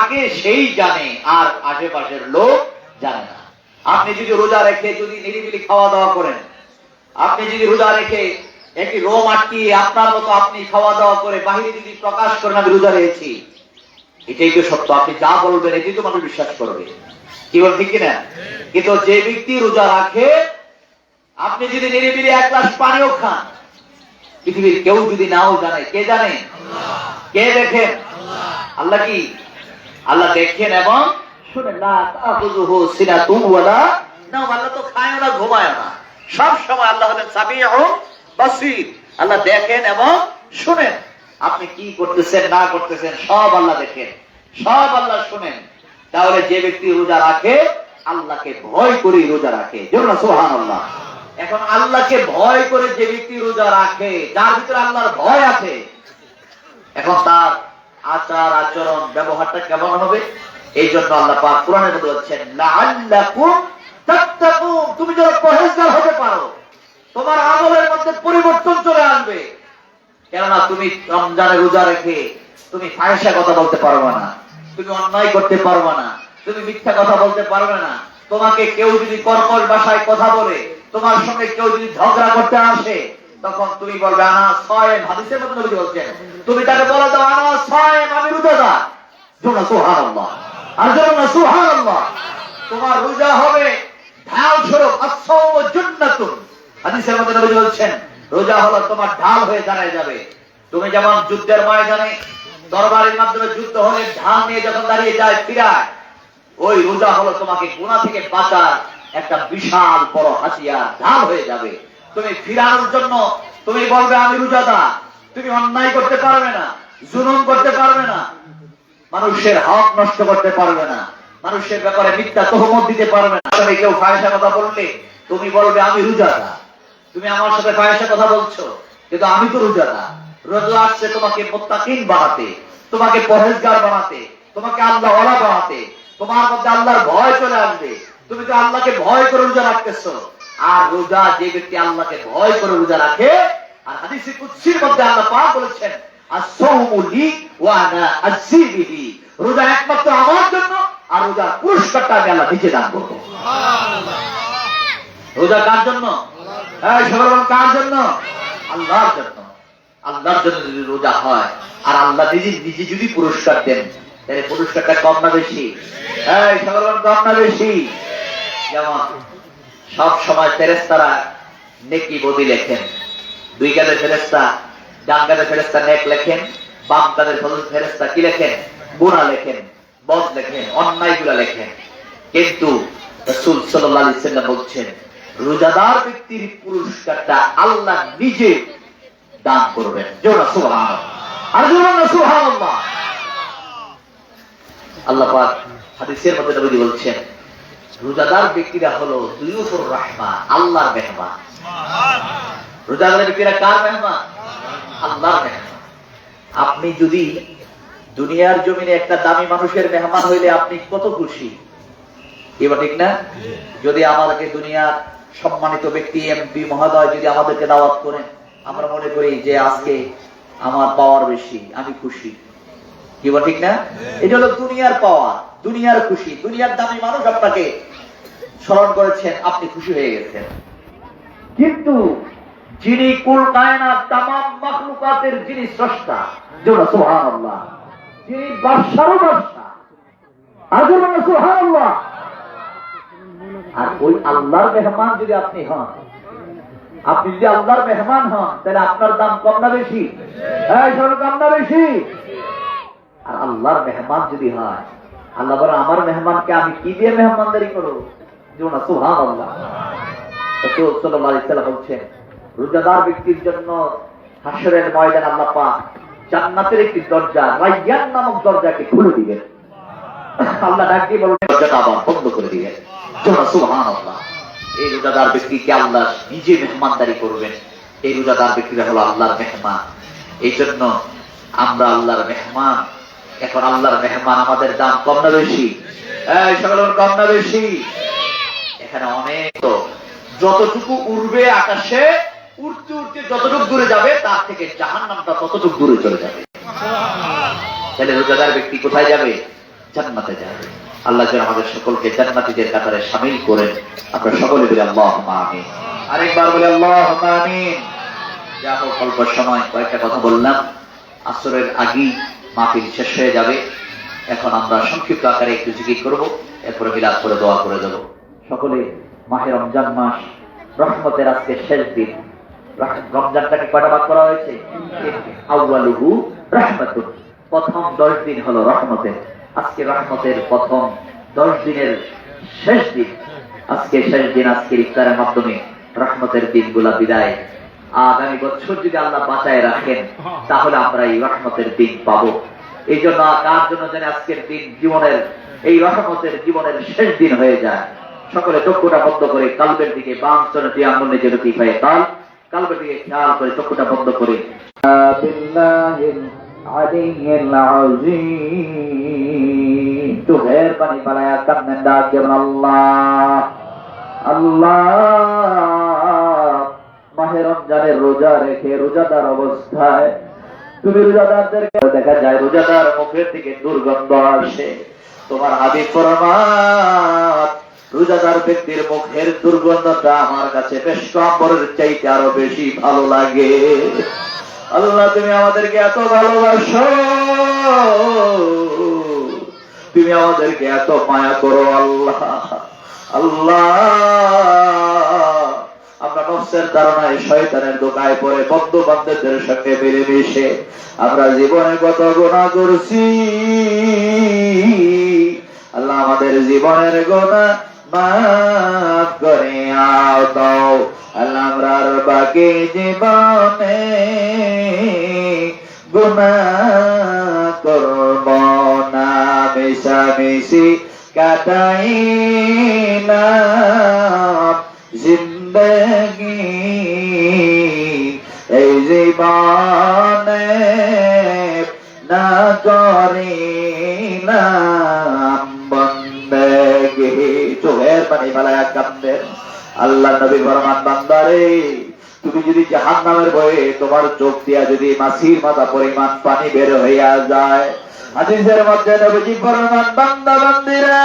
থাকে সেই জানে, আর আশেপাশের লোক জানে না। আপনি যদি রোজা রেখে যদি নিরিবিলি খাওয়া দাওয়া করেন, আপনি যদি রোজা রেখে একটি রোম আটকিয়ে আপনার মতো আপনি খাওয়া দাওয়া করে বাহিরে যদি প্রকাশ করেন আমি রোজা রেখেছি, এটাই তো সত্য। আপনি যা বলবেন এটাই তো মানুষ বিশ্বাস করবে, কি বল ঠিক কিনা? কিন্তু যে ব্যক্তি রোজা রাখে, আপনি যদি নিরিবিলি এক গ্লাস পানিও খান, পৃথিবীর কেউ যদি নাও জানে, কে জানে? কে দেখেন? আল্লাহ। কি আল্লাহ দেখেন এবং শুনেন। না তাখুযুহু সিনাতুন ওয়ালা নাওম। আল্লাহ তো খায়ও না ঘুমায়ও না, সব সময় আল্লাহ হলেন সামিউন বাসীর। আল্লাহ দেখেন এবং শুনেন। আপনি কি করতেছেন না করতেছেন সব আল্লাহ দেখেন, সব আল্লাহ শুনেন। তাহলে যে ব্যক্তি রোজা রাখে আল্লাহকে ভয় করে রোজা রাখে, জোরে সুবহানাল্লাহ। এখন আল্লাহকে ভয় করে যে ব্যক্তি রোজা রাখে, যার ভিতরে আল্লাহর ভয় আছে, এখন তার আচার আচরণ ব্যবহারটা কেমন হবে? এই জন্য আল্লাহ পাক কোরআনে বলছেন লাআল্লাকুম তাত্তাকুন। তুমি যেন পরহেজগার হতে পারো, তোমার আমলের মধ্যে পরিবর্তন চলে আসবে। কেননা তুমি রমজানে রোজা রেখে তুমি ফাহিশা কথা বলতে পারবে না, তুমি অন্যায় করতে পারবে না, তুমি মিথ্যা কথা বলতে পারবে না। তোমাকে কেউ যদি কর্কশ ভাষায় কথা বলে, তোমার সঙ্গে কেউ যদি ঝগড়া করতে আসে, তখন তুমি বলবে আনা সায়েম। হাদিসের মধ্যে নবী বলছেন, তুমি তাকে বলে দাও আনা সায়েম, আমি রোজাদার। জোরে সুবহানাল্লাহ, আর জোরে সুবহানাল্লাহ। তোমার রোজা হবে ঢাল স্বরূপ, আস-সাওমু জান্নাতুন। হাদিসের মধ্যে নবী বলছেন, রোজা হলো তোমার ঢাল হয়ে দাঁড়ায় যাবে। তুমি যেমন যুদ্ধের ময়দানে তরবারির মাধ্যমে যুদ্ধ হলে ঢাল নিয়ে যখন দাঁড়িয়ে যায় ফিরায়, ওই রোজা হলো তোমাকে গুনাহ থেকে বাঁচার একটা বিশাল বড় হাতিয়ার, ঢাল হয়ে যাবে। তুমি ফিরানোর জন্য তুমি বলবে আমি রোজাদার, তুমি অন্যায় করতে পারবে না, জুলুম করতে পারবে না, মানুষের হক নষ্ট করতে পারবে না, মানুষের ব্যাপারে মিথ্যা তহমত দিতে পারবে না। তবে কেউ ফাহিশা কথা বললে তুমি বলবে আমি রোজাদার, তুমি আমার সাথে ফাহিশা কথা বলছো, কিন্তু আমি তো রোজাদার। রোজা আসছে তোমাকে মুত্তাকিন বানাতে, তোমাকে পরহেজগার বানাতে, তোমাকে আল্লাহওয়ালা বানাতে, তোমার মধ্যে আল্লাহর ভয় চলে আসবে। তুমি তো আল্লাহকে ভয় করে রোজা রাখতেছো। আর রোজা যে ব্যক্তি আল্লাহকে ভয় করে রোজা রাখে, আর হাদিসে কুদসির মধ্যে আল্লাহ পাক বলেছেন আস-সাওমু লি ওয়া আনা আজজি বিহি। রোজা একমাত্র আমার জন্য, আর রোজার পুরস্কারটা আমি আল্লাহ নিজে দান করব। সুবহানাল্লাহ। রোজা কার জন্য? এই সবার কার জন্য? আল্লাহর জন্য। আল্লাহর জন্য যদি রোজা হয় আর আল্লাহ নিজে যদি পুরস্কার দেন, তাহলে পুরস্কারটা কম না বেশি? এই সবার কম না বেশি? যেমন সব সময় ফেরেশতারা নেকি বদি লেখেন, দুই কাঁধে ফেরেশতা, ডান কাঁধে ফেরেশতা নেক লেখেন, বাম কাঁধে ফেরেশতা কি লেখেন? গুনাহ লেখেন, বদ লেখেন, অন্যায়গুলো লেখেন। কিন্তু রাসূল সাল্লাল্লাহু আলাইহি ওয়াসাল্লাম বলছেন রোজাদার ব্যক্তির পুরস্কারটা আল্লাহ নিজে দান করবেন। জোরে সুবহানাল্লাহ, আর জোরে সুবহানাল্লাহ। আল্লাহ পাক হাদিসের মধ্যে নবী বলছেন রোজাদার ব্যক্তিরা হলো দুয়ুফুর রাহমা, আল্লাহর মেহমান। রোজাদার ব্যক্তিরা কার মেহমান? আল্লাহর মেহমান। আপনি যদি দুনিয়ার জমিনে একটা দামি মানুষের মেহমান হইলে আপনি কত খুশি, এবার ঠিক না? যদি আমাদেরকে দুনিয়ার সম্মানিত ব্যক্তি এমপি মহোদয় যদি আমাদেরকে দাওয়াত করেন, আমরা মনে করি যে আজকে আমার পাওয়ার বেশি, আমি খুশি, কি বল ঠিক না? এটা হলো দুনিয়ার পাওয়া, দুনিয়ার খুশি। দুনিয়ার দামি মানুষ আপনাকে স্মরণ করেছেন, আপনি খুশি হয়ে গেছেন। কিন্তু যিনি কুল কায়নাত তামাম মাখলুকাতের যিনি স্রষ্টা, জোরে সুবহানাল্লাহ, যিনি বাদশারও বাদশা, আজরে সুবহানাল্লাহ। আর ওই আল্লাহর মেহমান যদি আপনি হন, আপনি যদি আল্লাহর মেহমান হন, তাহলে আপনার দাম কম না বেশি? এই সব কম না বেশি? আর আল্লাহর মেহমান যদি হয়, আল্লাহ বলে আমার মেহমানকে আমি কি দিয়ে মেহমানদারি করব? জোরে সুবহানাল্লাহ। রাসূল সাল্লাল্লাহু আলাইহি ওয়াসাল্লাম বলছেন রোজাদার ব্যক্তির জন্য হাশরের ময়দানে আল্লাহ পাক জান্নাতের একটি দরজা, রায়্যান নামক দরজাকে খুলে দিবেন। আল্লাহ ডাক দিয়ে বলবেন দরজাটা আবার বন্ধ করে দিবেন। জোরে সুবহানাল্লাহ। এই রোজাদার ব্যক্তিকে আল্লাহ নিজে মেহমানদারি করবেন। এই রোজাদার ব্যক্তিরা হলো আল্লাহর মেহমান। এই জন্য আমরা আল্লাহর মেহমান। এখন আল্লাহর মেহমান, আমাদের দাম কম না বেশি? এই সকল কম না বেশি? এখানে অনেক, যতটুকু উড়বে আকাশে, উড়তে উড়তে যতটুকু দূরে যাবে তার থেকে জাহান্নামটা ততটুকু দূরে চলে যাবে। তাহলে রোজাদার ব্যক্তি কোথায় যাবে? জান্নাতে যাবে। আল্লাহ যেন আমাদের সকলকে জান্নাতীদের কাতারে শামিল করেন। আমরা সকলে বলি আল্লাহুম্মা আমিন। আরেকবার বলি আল্লাহুম্মা আমিন। যা হোক, অল্প সময় কয়েকটা কথা বললাম, আসরের আগেই মাহফিল শেষ হয়ে যাবে। এখন আমরা সংক্ষিপ্ত আকারে একটু জিকির করব, এরপরে মিলাদ করে দোয়া করে দেব। সকলে মাহে রমজান মাস, রহমতের আজকে শেষ দিন। রমজানটাকে কয়টা ভাগ করা হয়েছে? আউয়ালুহু রাহমাতুন, প্রথম 10 দিন হলো রহমতের। আজকে রহমতের প্রথম 10 দিনের শেষ দিন, আজকে শেষ দিন। আজকে ইফতারের মাধ্যমে রহমতের দিনগুলা বিদায়। আগামী বছর যদি আল্লাহ বাঁচায় রাখেন, তাহলে আমরা এই রহমতের দিন পাবো। এই জন্য কার জন্য যেন আজকের দিন জীবনের, এই রহমতের জীবনের শেষ দিন হয়ে যায়। সকলে চক্ষুটা বন্ধ করে কালবের দিকে, বাম চরণটি আঙ্গুল নিচে ঢুকি পায়ে তাল, কালবের দিকে খেয়াল করে চক্ষুটা বন্ধ করে চোখের পানি পালায়া কান্নেন, ডাক দেবেন আল্লাহ আল্লাহ। মাহে রমজানের রোজা রেখে রোজাদার অবস্থায় তুমি রোজাদারদেরকে দেখা যায় রোজাদার মুখের থেকে দুর্গন্ধ আসে। তোমার হাবিব ফরমান, রোজাদার ব্যক্তির মুখের দুর্গন্ধটা আমার কাছে বেশ কম্বরের চাইতে আরো বেশি ভালো লাগে। আল্লাহ, তুমি আমাদেরকে এত ভালোবাসো, তুমি আমাদেরকে এত মায়া করো আল্লাহ আল্লাহ। আমরা নফসের ধারণায়, শয়তানের দোকায় পড়ে, বন্ধু বান্ধবদের সঙ্গে মিলেমিশে আমরা জীবনে কত গুনাহ করছি। আল্লাহ, আমাদের জীবনের গুনাহ মাফ করে দাও আল্লাহ। আমরার বাকি জীবনে গুনাহ করব না, মিশামিশি কাটাই না জিন্দগি, এই জীবনে না করিলাম বন্দেগি। চোখের পানি ফেলায়া কান্দেন। আল্লাহ নবী ফরমান, বান্দারে, তুমি যদি জাহান্নামের ভয়ে তোমার চোখ দিয়া যদি মাছির মাথা পরিমাণ পানি বের হইয়া যায়, হাদিসের মধ্যে নবীজি ফরমান, বান্দা বান্দিরা,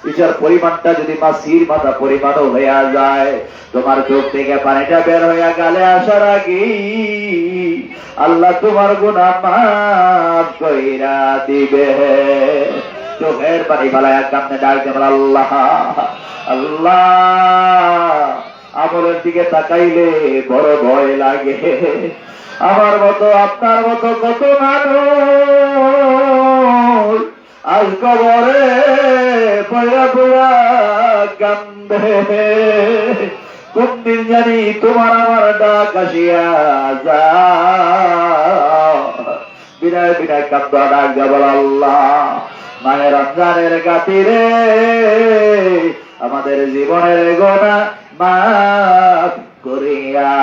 এটার পরিমাণটা যদি মাছির মাথা পরিমাণও হইয়া যায়, তোমার চোখ থেকে পানিটা বের হইয়া গালে আসার আগে আল্লাহ তোমার গুনাহ মাফ কইরা দিবে। চোখের পানি ফালায়া কান্নে ডাক দেবেন আল্লাহ আল্লাহ। আমলের দিকে তাকাইলে বড় ভয় লাগে। আমার মতো, আপনার মতো কত মানুষ আজ কবরে পয়া পয়া কান্দে। কোন দিন জানি তোমার আমার ডাক আসিয়া যা, বিদায় বিদায় কান্দা ডাক দেবেন আল্লাহ। মাহে রমজানের খাতিরে আমাদের জীবনের গুনাহ মাফ করিয়া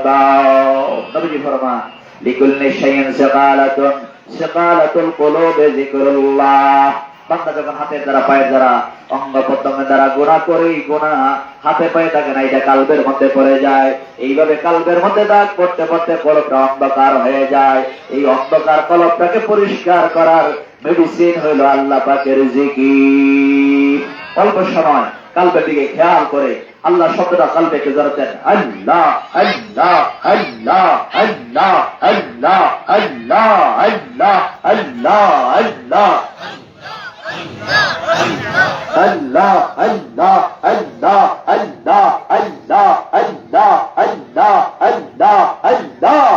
দাও। নবীজি ফরমান, লিকুল্লি শাইইন সাকালাতুন, সাকালাতুল কুলুবি যিকরুল্লাহ। বান্দা যখন হাতের দ্বারা, পায়ের দ্বারা, অঙ্গ প্রত্যঙ্গের দ্বারা গুনাহ করে, গুনাহ হাতে পায়ে থাকে না, এটা কালবের মধ্যে পড়ে যায়। এইভাবে কালবের মধ্যে দাগ পড়তে পড়তে কলবটা অন্ধকার হয়ে যায়। এই অন্ধকার কলবটাকে পরিষ্কার করার মেডিসিন হইল আল্লাহ পাকের জিকির। অল্প সময় কালবের দিকে খেয়াল করে আল্লাহ শব্দটা কালবেকে জড়াতেন। আল্লাহ আল্লাহ আল্লাহ আল্লাহ আল্লাহ আল্লাহ আল্লাহ আল্লাহ আল্লাহ আল্লাহ আল্লাহ আল্লাহ আল্লাহ আল্লাহ আল্লাহ আল্লাহ আল্লাহ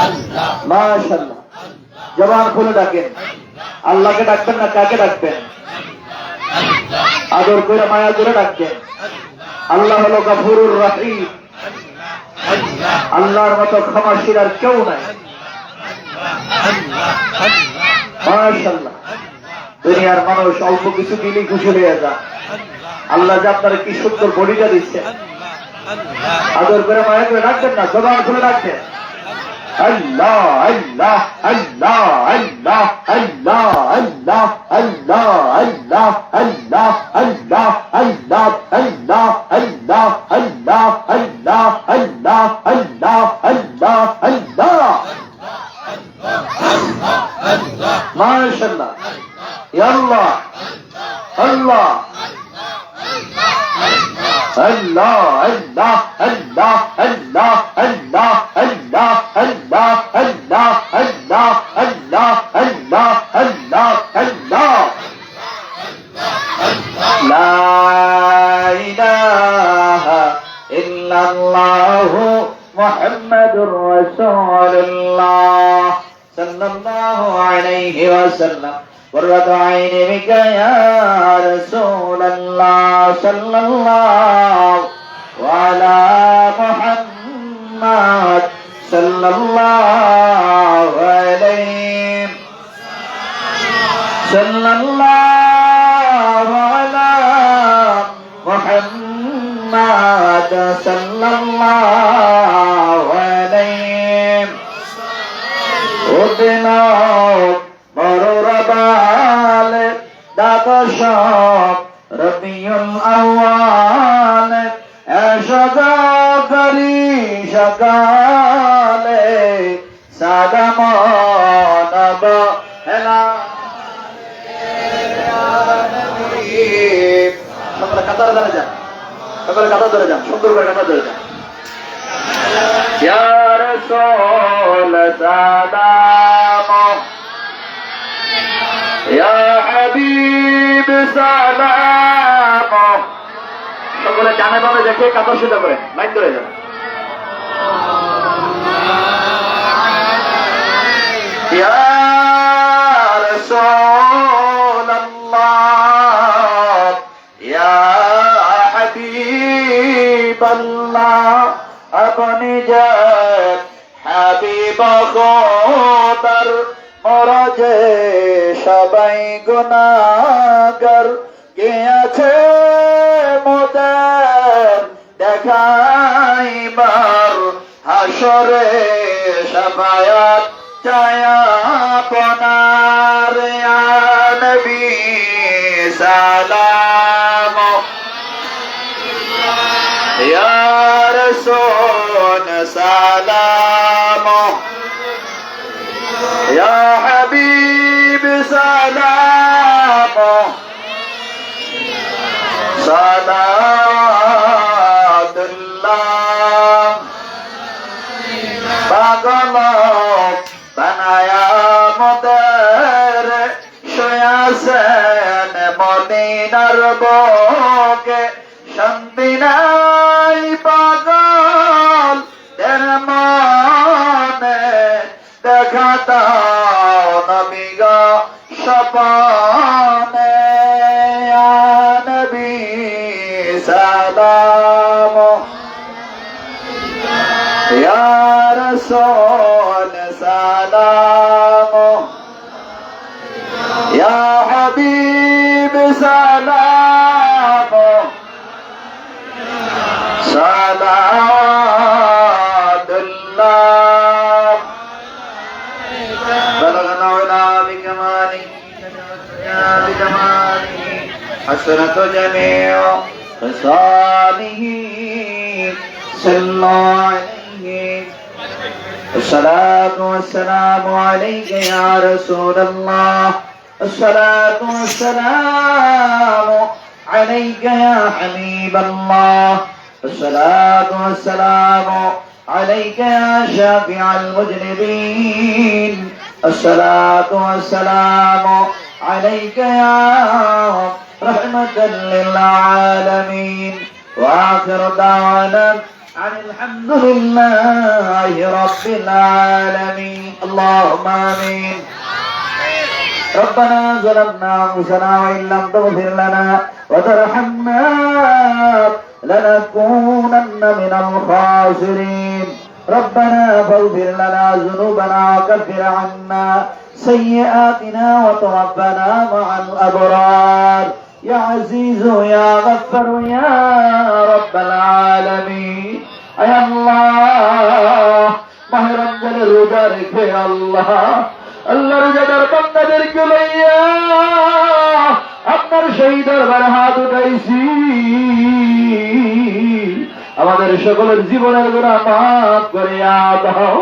আল্লাহ। মাশাআল্লাহ। জবান খুলে ডাকেন। আল্লাহকে ডাকবেন না কাকে ডাকবেন? আদর করে মায়া করে ডাকবেন। আল্লাহ হলো গফুরুর রহিম। আল্লাহর মতো ক্ষমাশীল আর কেউ নাই। মাশাআল্লাহ। দুনিয়ার মানুষ অল্প কিছু দিলেই খুশি হয়ে যায়। আল্লাহ যে আপনার কি সুন্দর বডিটা দিচ্ছে, আদর করে মায়া করে ডাকবেন না, জবান খুলে ডাকবেন। আল্লাহ আল্লাহ আল্লাহ আল্লাহ আল্লাহ আল্লাহ আল্লাহ আল্লাহ আল্লাহ আল্লাহ আল্লাহ আল্লাহ আল্লাহ আল্লাহ আল্লাহ আল্লাহ আল্লাহ আল্লাহ আল্লাহ। মাশাআল্লাহ, ইয়া আল্লাহ, আল্লাহ, আল্লাহ, আল্লাহ, আল্লাহ, আল্লাহ, আল্লাহ, আল্লাহ, আল্লাহ, আল্লাহ, আল্লাহ, আল্লাহ, আল্লাহ, আল্লাহ, আল্লাহ। লা ইলাহা ইল্লাল্লাহু মুহাম্মাদুর রাসূলুল্লাহ সাল্লাল্লাহু আলাইহি ওয়াসাল্লাম। قرة عين بك يا رسول الله صلى الله وعلى محمد صلى الله عليه صلى الله على محمد صلى الله عليه ودنا مرربال دقشاب ربيع الأول شغالي شغالي سادمان بهلا সকলে কাতার ধরে যান, সকলে কাতার ধরে যান, সুন্দর করে কাতার ধরে যান। ইয়া রাসূল সালাম, ইয়া হাবিব সালাম। সকলে ডানে বামে দেখে কাতার সোজা করে লাইন ধরে যান। ইয়া রাসূলুল্লাহ, ইয়া হাবিবাল্লাহ, আপনি যে হাবিব খোদার মরজে সবাই গুনাহগার, কে আছে মোদের দেখাইবার হাসরে শাফায়াত চায় আপনার। ইয়া নবী সালাম, ইয়া রাসূল সালাম, ইয়া হাবিব সালাম, সালাতুল্লাহ। পাগল বানায়া মোদের শুয়াছেন মদিনার বুকে, শান্তি নাই পাগল তের মনে, দেখা দাও নবী গো স্বপনে। ইয়া নবী সালাম, ইয়া রাসূল সালাম, ইয়া হাবিব সালাম, সালাতুল্লাহ। بلغنا علا بكماله بجماله حسنة جميع خصاله صلى عليه. الصلاة والسلام عليك يا رسول الله، الصلاة والسلام عليك يا حبيب الله، الصلاة والسلام عليك يا شافع المذنبين، الصلاة والسلام عليك يا رحمة للعالمين. وآخر دعوانا عن الحمد لله رب العالمين. اللهم آمين. ربنا ظلمنا أنفسنا وإن لم تغفر لنا وترحمنا لنكونن من الخاسرين. ربنا فاغفر لنا ذنوبنا وكفر عنا سيئاتنا وتوفنا مع الأبرار. يا عزيز يا غفر يا رب العالمين. أي الله মাহে রমজানের রোজা রেখে আল্লাহ আল্লাহর রোজাদার বান্দাদেরকে লইয়া আপনার সেই দরবারে হাত উঠাইছি। আমাদের সকলের জীবনের গুনাহ মাফ করিয়া দাও।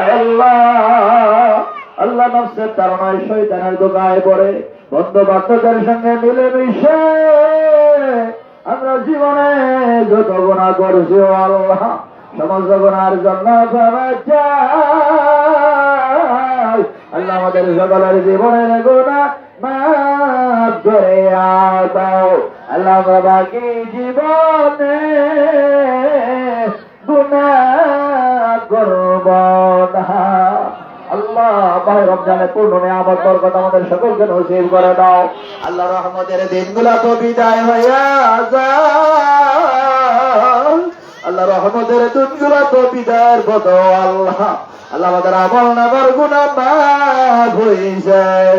আয় আল্লাহ আল্লাহ নফসের তাড়নায় শয়তানের দোকায় পড়ে বন্ধু বান্ধবের সঙ্গে মিলেমিশে আমরা জীবনে যত গুনাহ করছি ও আল্লাহ সমস্ত গুনার জন্য ক্ষমা চাই। আল্লাহ আমাদের সকলের জীবনের গুনাহ মাফ করে দাও। আল্লাহ আমরা বাকি জীবনে গুনাহ করব না। আল্লাহ মাহে রমজানে পূর্ণ নিয়ামত বরকত আমাদের সকলকে নসিব করে দাও। আল্লাহ রহমতের দিনগুলো তো বিদায় হইয়া যায়। আল্লাহ রহমতের দিনগুলো তো বিদায়ের পথে আল্লাহ আল্লাহ আমাদের আমল নামার গুনাহ মাফ হয়ে যায়।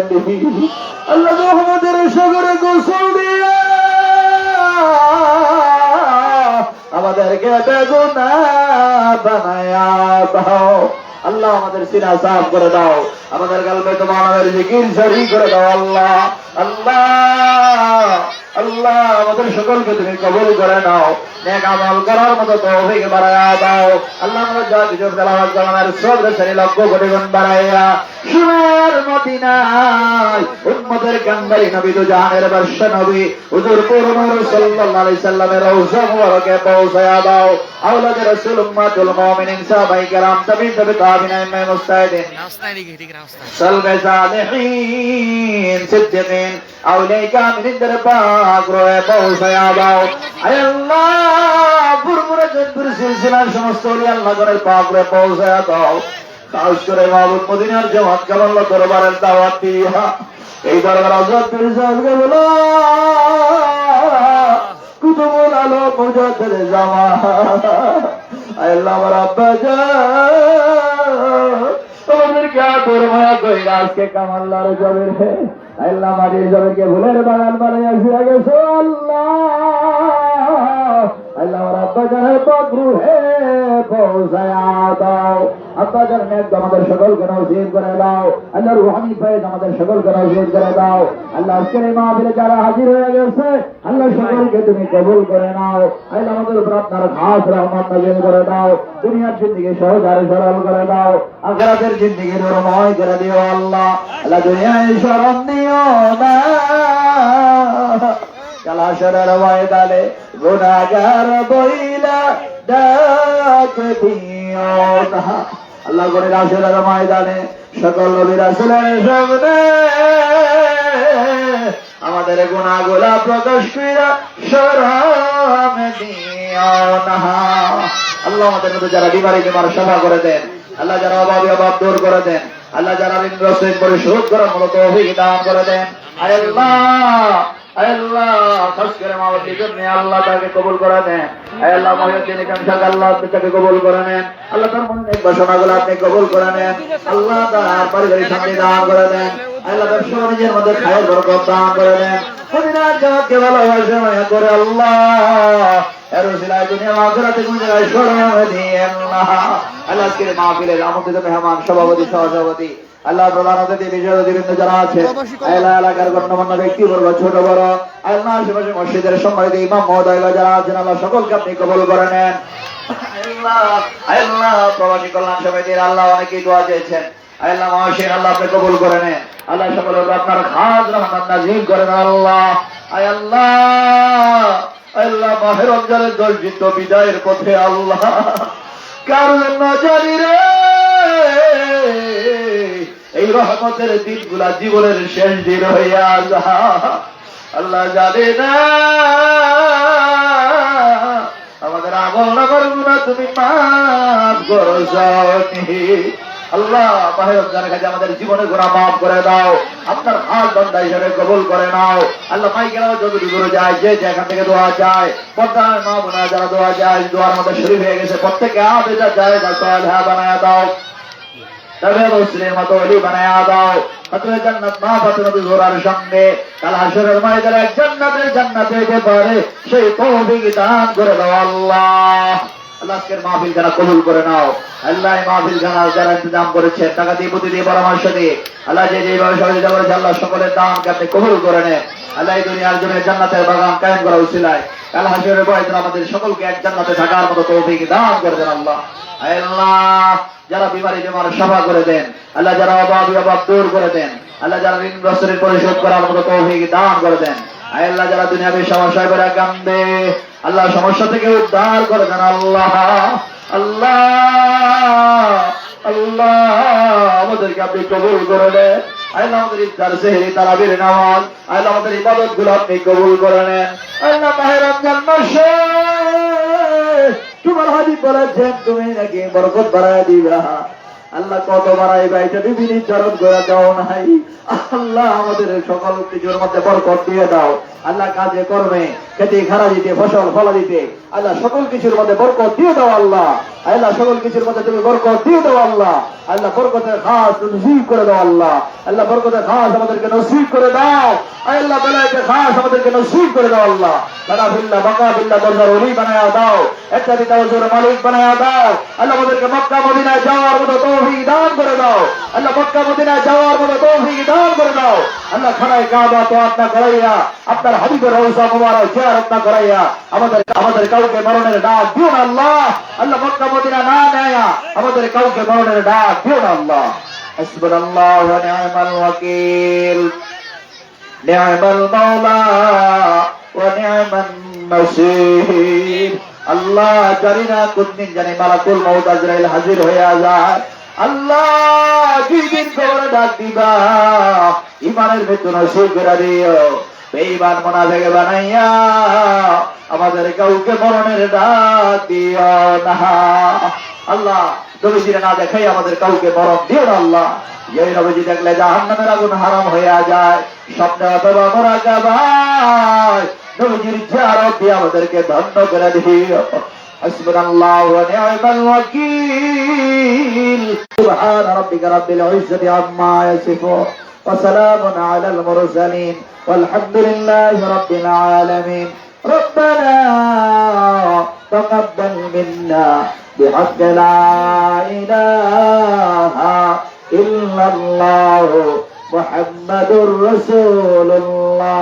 আল্লাহ রহমতের সাগরে গোসল দিয়া আমাদেরকে বেগুনাহ বানায়া দাও। আল্লাহ আমাদের সিনা সাফ করে দাও, আমাদের কলবে তোমার নামের জিকির জারি করে দাও। আল্লাহ আল্লাহ আল্লাহ আমাদের সকলকে তুমি কবুল করে নাও, নেক আমল করার মতো তৌফিক বাড়ায়া দাও। আল্লাহ আমরা যা কিছু তেলাওয়াত করলাম সব রেসে লক্ষ কোটি গুণ বাড়াইয়া সোনার মদিনায় উম্মতের কান্দারি নবী দু জাহানের বর্ষ নবী হুজুর পুরনূর সাল্লাল্লাহু আলাইহি সাল্লামের রওজা মুবারকে পৌঁছায়া দাও। আওলাদে রাসূল উম্মাতুল মুমিনিন সাহাবায়ে কেরাম তাবিঈন তাবিঈন ইমাম মুস্তাহিদিন সালবে সালেহিন সিদ্দিকিন আউলিয়া কামিলিন দরবার রয়ে পৌঁছায়া দাও। আয় আল্লাহ পুরপুরে জনপুর সিলসিলার সমস্ত ওলিয়া আল্লাহর পাক রয়ে পৌঁছায়া দাও। খাস করে মাহবুব মদিনার জামাত কামাল্লাহ দরবারের দাওয়াত দিয়া এই দরবার আজাদ পীর সাহেবকে বলো কুতুবুল আলম মুজাদ্দিদ জামাত। আয় আল্লাহ আমার আব্বা জান তোমাদেরকে আদর মায়া কইরা আজকে কামাল্লার জবের আল্লাহ মাটির জমিকে ভুলের বাগান বানাইয়া ফিরে গেছো। আল্লাহ আল্লাহ আমার আব্বা জানের পাকরু হে পৌঁছায়া দাও। আব্বা জান একদম আমাদের সকলকে নসিব করে দাও। আল্লাহ রুহানি ফয়েজ আমাদের সকলকে নসিব করে দাও। আল্লাহ আজকের এই মাহফিলে যারা হাজির হয়ে গেছে আল্লাহ সকলকে তুমি কবুল করে নাও। আল্লাহ আমাদের উপর আপনার খাস রহমত নাযিল করে দাও। দুনিয়ার জিন্দেগি সহজ আর সরল করে দাও, আখিরাতের জিন্দেগি নূরময় করে দিও। আল্লাহ আল্লাহ দুনিয়ায় শরণ দিও না, কাল হাশরের ময়দানে গুনাহগার বইলা ডাক দিও না। আল্লাহ করে হাশরের ময়দানে সকল নবী রাসূলের সামনে আমাদের গুনাহগুলা প্রকাশ কইরা শরম দিও না। আল্লাহ আমাদের মধ্যে যারা বিমারি বিমার সেবা করে দেন, আল্লাহ যারা অভাবী অভাব দূর করে দেন, আল্লাহ যারা ঋণ রসিদ পরিশোধ করার মতো তৌফিক দান করে দেন। আয় আল্লাহ আয় আল্লাহ খাস করে মাওলানা জন্য আল্লাহ তাকে কবুল করে দেন। আয় আল্লাহ মহিউদ্দিন কামসাক আল্লাহ তাকে কবুল করে নেন। আল্লাহ তার মনের বাসনাগুলো আপনি কবুল করে নেন। আল্লাহ তার পারিবারিক শান্তি দান করে দেন। আল্লাহ ব্যবসা বাণিজ্যের মধ্যে খায়ের বরকত দান করে দেন। মদিনার জামাতকে ভালোবাসে মায়া করে আল্লাহ এর উসিলায় দুনিয়া আখিরাতে কোন জায়গায় শরম দিয়েন না। আল্লাহ আজকের মাহফিলের আমন্ত্রিত মেহমান সভাপতি সহসভাপতি আল্লাহ প্রধান অতিথি বিশেষ অতিথি যারা আছে আল্লাহ এলাকার গণ্যমান্য ব্যক্তিবর্গ ছোট বড় আল্লাহ আশেপাশে মসজিদের সম্মানিত ইমাম মহোদয় যারা আছেন আল্লাহ সকলকে আপনি কবুল করে নেন। আল্লাহ আল্লাহ প্রবাসী কল্যাণ সমিতির আল্লাহ অনেকেই দোয়া চেয়েছেন, আল্লাহ মহাশয় আল্লাহ আপনি কবুল করে নেন। আল্লাহ সকলের উপর আপনার খাস রহমত নাযিল করেন। আল্লাহ আল্লাহ আল্লাহ মাহে রমজানের দর্জিত বিদায়ের পথে আল্লাহ কার জন্য জানি রে এই রহমতের দিনগুলা জীবনের শেষ দিন হইয়া যায় আল্লাহ জানে না। আমাদের আমল নামার গুনাহ তুমি মাফ করো আল্লাহ। মাহে রমজানের কাছে আমাদের জীবনের গুনাহ মাফ করে দাও, আপনার হাত বান্দা হিসেবে কবুল করে নাও। আল্লাহ মাইকেরাও যত দূরে যায় যে যেখান থেকে দোয়া যায় পর্দার মা বোনা যারা দোয়া যায় দোয়ার মধ্যে শরীর হয়ে গেছে প্রত্যেকে আবেদা যায় সালেহা বানায়া দাও, তবে মুসলিম মতো ওলি বানায়া দাও। ফাতরে জান্নাত মা ফাতেমা জোহরার সঙ্গে কাল হাশরের ময়দানে জান্নাতে যেতে পারে সেই তৌফিক দান করে দাও আল্লাহ। আল্লাহ আজকের মাহফিল যারা কবুল করে নাও। আল্লাহ মাহফিল যারা ইন্তজাম করেছে টাকা দিয়ে বুদ্ধি দিয়ে পরামর্শ দিয়ে আল্লাহ যেভাবে সহযোগিতা করেছে আল্লাহ সকলের দানকে আপনি কবুল করে নেন। আল্লাহ এই দুনিয়ার জন্য জান্নাতের বাগান কায়েম করা উসিলায় কাল হাশরের ময়দানে আমাদের সকলকে এক জান্নাতে থাকার মতো তৌফিক দান করে দেন আল্লাহ। আল্লাহ যারা বিমারি বিমার সাফা করে দেন, আল্লাহ যারা অভাবী অভাব দূর করে দেন, আল্লাহ যারা ঋণ গ্রস্তরের পরিশোধ করার মতো তৌফিক দান করে দেন, আল্লাহ যারা দুনিয়াবী সমস্যায় করে কান্দে, আল্লাহ সমস্যা থেকে উদ্ধার করে দেন। আল্লাহ আল্লাহ আল্লাহ আমাদেরকে আপনি কবুল করে দেন। আল্লাহ আমাদের ইফতার সেহরি তারাবির নামাজ, আল্লাহ আমাদের ইবাদত গুলো আপনি কবুল করে নেন। আল্লাহ মাহে রমজান মাসে তোমার হাবিব বলেছেন তুমি নাকি বরকত বাড়ায় দিবা। আল্লাহ কত বাড়াইবা এটা বিবিধ চরণ করে দাও নাই। আল্লাহ আমাদের সকল কিছুর মধ্যে বরকত দিয়ে দাও। আল্লাহ কাজে কর্মে খেতে খারা দিতে ফসল ফলা দিতে আল্লাহ সকল কিছুর মধ্যে বরকত দিয়ে দাও। আল্লাহ আল্লাহ সকল কিছুর মধ্যে তুমি বরকত দিয়ে দাও। আল্লাহ আল্লাহ বরকতের খাস নসিব করে দাও। আল্লাহ আল্লাহ বরকতের খাস আমাদেরকে নসিব করে দাও। আল্লাহ বেলায়েতের খাস আমাদেরকে নসিব করে দাও। আল্লাহ বাকা বিল্লাহ দরজার ওলি বানায়া দাও, একটা বিতাওজুর মালিক বানায়া দাও। আল্লাহ আমাদেরকে মক্কা মদিনায় যাওয়ার মতো তৌফিক দান করে দাও। আল্লাহ মক্কা মদিনায় যাওয়ার মতো তৌফিক দান করে দাও। আল্লাহ খানায় কাবা তোয়াফ না করাইয়া আপনার হাবিবের রওজা মুবারক জিয়ারত না করাইয়া আমাদের কাউকে মরণের ডাক দিও না। আল্লাহ আল্লাহ মক্কা মদিনা না নেয়া আমাদের কাউকে মরণের ডাক দিও না। আল্লাহ হাসবুনাল্লাহু ওয়া নি'মাল ওয়াকিল, নি'মাল মাওলা ওয়া নি'মান নাসির। আল্লাহ জানি না কোনদিন জানি মালাকুল মউত আজরাইল হাজির হয়ে যায়। আল্লাহ দিন করে ডাক দিবা, ইমানের ভেতর নসিব করে দিও। বেঈমান মুনাফিক বানাইয়া আমাদের কাউকে মরণের ডাক দিও না। আল্লাহ নবীজিরে না দেখাই আমাদের কাউকে মরণ দিও না। আল্লাহ এই নবীজি দেখলে জাহান্নামের আগুন হারাম হয়ে যায়, স্বপ্নে অথবা মুরাকাবায় নবীজির জিয়ারত দিয়ে আমাদেরকে ধন্য করে দিও। হাসবুনাল্লাহু ওয়া নি'মাল ওয়াকিল। সুবহান রাব্বিকা রাব্বিল ইজ্জাতি আম্মা ইয়াসিফুন ওয়া সালামুন আলাল মুরসালিন ওয়ালহামদুলিল্লাহি রাব্বিল আলামিন। রব্বানা তাকাব্বাল মিন্না বিহাক্কি লা ইলাহা ইল্লাল্লাহু মুহাম্মাদুর রাসূলুল্লাহ।